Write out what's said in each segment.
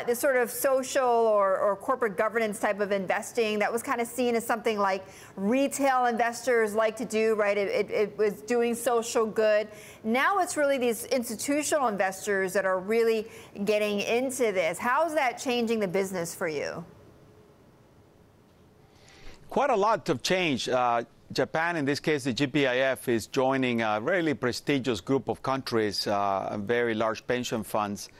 This sort of social or corporate governance type of investing that was kind of seen as something like retail investors like to do, right? It was doing social good. Now it's really these institutional investors that are really getting into this. How's that changing the business for you? Quite a lot of change. Japan, in this case, the GPIF, is joining a really prestigious group of countries, very large pension funds,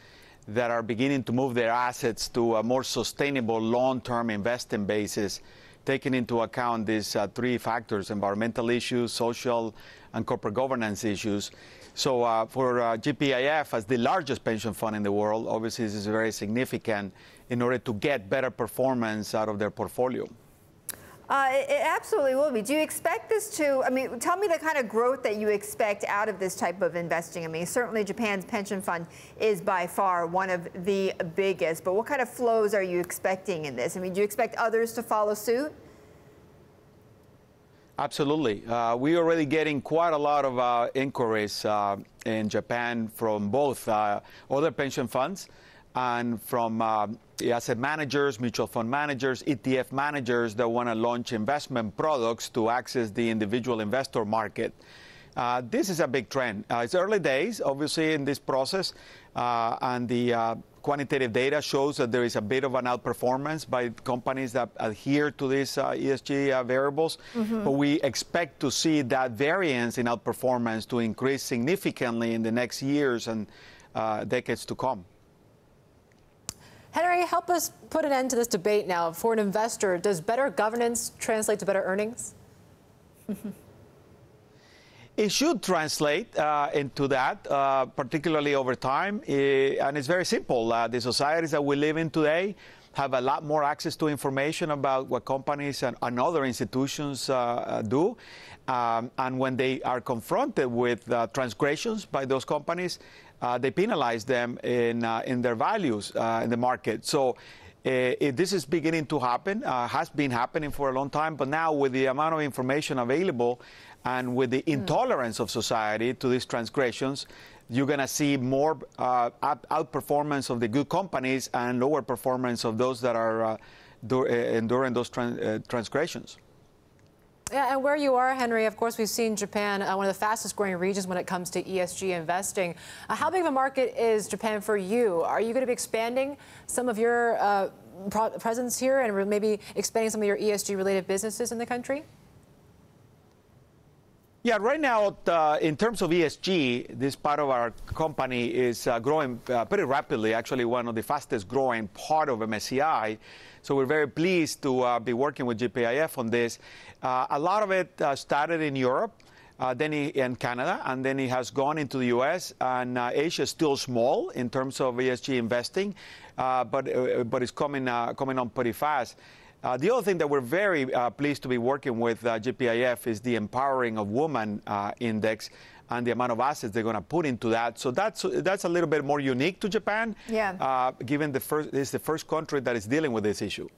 that are beginning to move their assets to a more sustainable long-term investing basis, taking into account these three factors: environmental issues, social and corporate governance issues. So for GPIF, as the largest pension fund in the world, obviously this is very significant in order to get better performance out of their portfolio. It absolutely will be. Do you expect this to, tell me the kind of growth that you expect out of this type of investing. Certainly Japan's pension fund is by far one of the biggest, but what kind of flows are you expecting in this? Do you expect others to follow suit? Absolutely. We're already getting quite a lot of inquiries in Japan from both other pension funds and from asset managers, mutual fund managers, ETF managers that want to launch investment products to access the individual investor market. This is a big trend. It's early days, obviously, in this process, and the quantitative data shows that there is a bit of an outperformance by companies that adhere to these ESG variables. But we expect to see that variance in outperformance to increase significantly in the next years and decades to come. Henry, help us put an end to this debate now. For an investor, does better governance translate to better earnings? It should translate into that, particularly over time. And it's very simple. The societies that we live in today have a lot more access to information about what companies and other institutions do. And when they are confronted with transgressions by those companies, they penalize them in their values in the market. So this is beginning to happen, has been happening for a long time, but now with the amount of information available and with the intolerance of society to these transgressions, you're going to see more outperformance of the good companies and lower performance of those that are enduring those transgressions. Yeah, and where you are, Henry, of course, we've seen Japan, one of the fastest growing regions when it comes to ESG investing. How big of a market is Japan for you? Are you going to be expanding some of your presence here and maybe expanding some of your ESG-related businesses in the country? Yeah, right now, in terms of ESG, this part of our company is growing pretty rapidly, actually one of the fastest growing part of MSCI. So we're very pleased to be working with GPIF on this. A lot of it started in Europe, then in Canada, and then it has gone into the U.S. And Asia is still small in terms of ESG investing, but it's coming on pretty fast. The other thing that we're very pleased to be working with GPIF is the Empowering of Women Index and the amount of assets they're going to put into that. So that's a little bit more unique to Japan, given it's the first country that is dealing with this issue.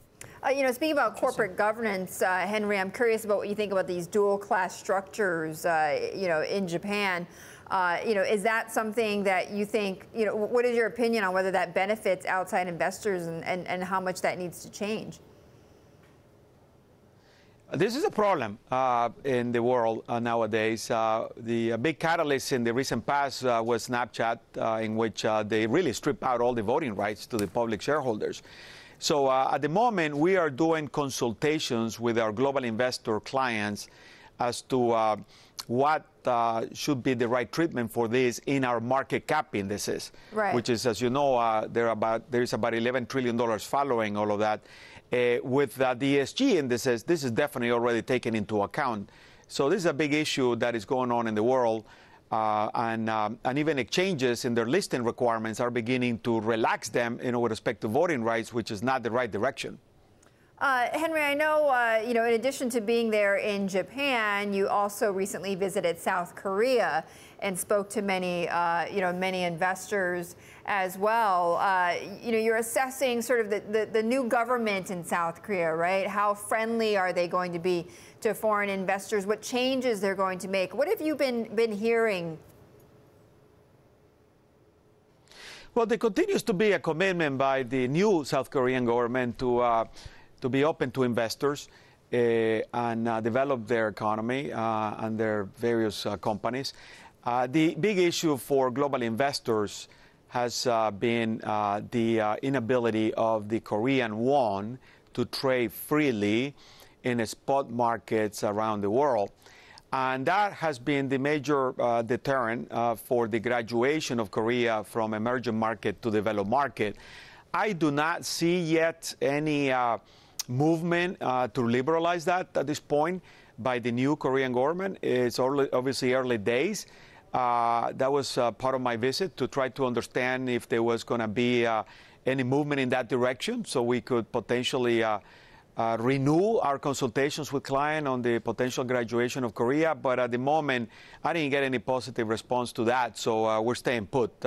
Speaking about corporate governance, Henry, I'm curious about what you think about these dual-class structures, in Japan. Is that something that you think, what is your opinion on whether that benefits outside investors and how much that needs to change? This is a problem in the world nowadays. The big catalyst in the recent past was Snapchat, in which they really stripped out all the voting rights to the public shareholders. So at the moment, we are doing consultations with our global investor clients as to what should be the right treatment for this in our market cap indices, which is, as you know, there is about $11 trillion following all of that. With the ESG indices, this is definitely already taken into account. So this is a big issue that is going on in the world, and even exchanges in their listing requirements are beginning to relax them with respect to voting rights, which is not the right direction. Henry, I know, in addition to being there in Japan, you also recently visited South Korea and spoke to many, many investors as well. You're assessing sort of the new government in South Korea, right? How friendly are they going to be to foreign investors? What changes they're going to make? What have you been hearing? Well, there continues to be a commitment by the new South Korean government to be open to investors and develop their economy and their various companies. The big issue for global investors has been the inability of the Korean won to trade freely in spot markets around the world. And that has been the major deterrent for the graduation of Korea from emerging market to developed market. I do not see yet any movement to liberalize that at this point by the new Korean government. It's obviously early days. That was part of my visit, to try to understand if there was going to be any movement in that direction, so we could potentially renew our consultations with clients on the potential graduation of Korea. But at the moment, I didn't get any positive response to that, so we're staying put.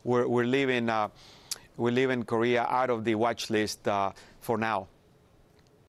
We're leaving Korea out of the watch list for now.